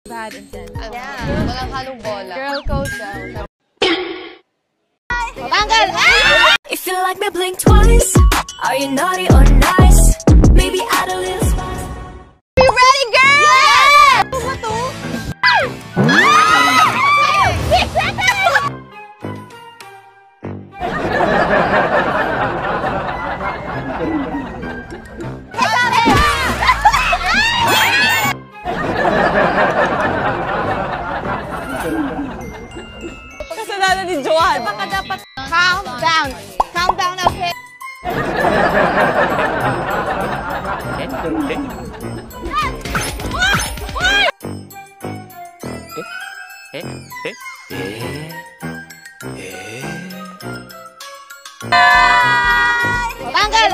Bad intent. Yeah. Walang halong bola. Girl code daw. Tanggal! If you like me, blink twice. Are you naughty or nice? Maybe add a little spice. Are you ready, girl? Yeah! Ano ba to? Kasalanan ni Joanne. Baka dapat calm down. Calm down, okay? Tanggal!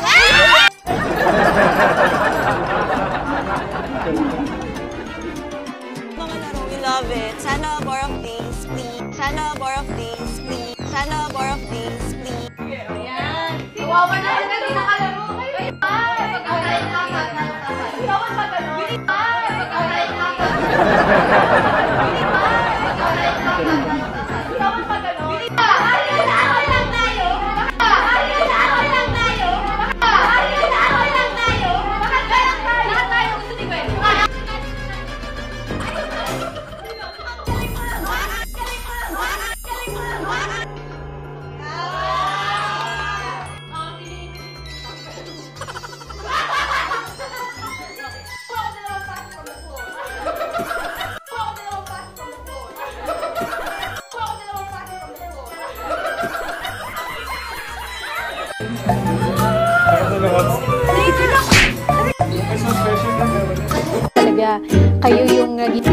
Mga laro, we love it. Sana more of these, please. Sana more of these, please. Sana more of these, please. Ayan. Kawawa na rin na nakalaro. Talaga, kayo yung naging...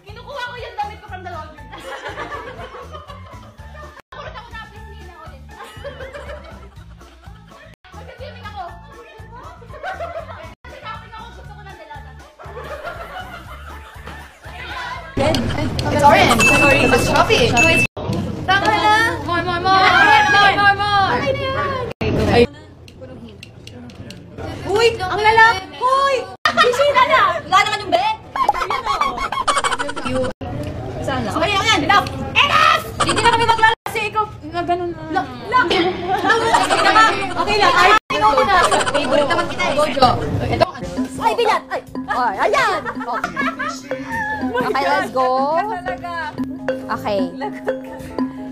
Kinukuha ko yung damit ko from the laundry. Nakulot ako na please hindi na ulit. Magka-swimming ako. Kasi shopping ako, gusto ko ng dalaga. It's orange. Sorry, it's shopping. Tama na! More! Okay na yan! Uy! Ang lalaki! Uy! Bisita na! Wala naman yung bed! Sana. Okay, yan! Enough! Enough! Hindi na kami maglalaro kasi ikaw... Ganun na. Lock! Okay lang. Ay, ikaw muna. Favorite naman kita eh. Gojo. Ito. Ay, bilat! Ay! Ay, ayan! Okay, let's go. Okay.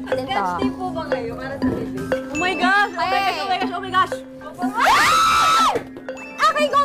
Dito. Oh my gosh! Oh my gosh! Oh my gosh! Oh my gosh!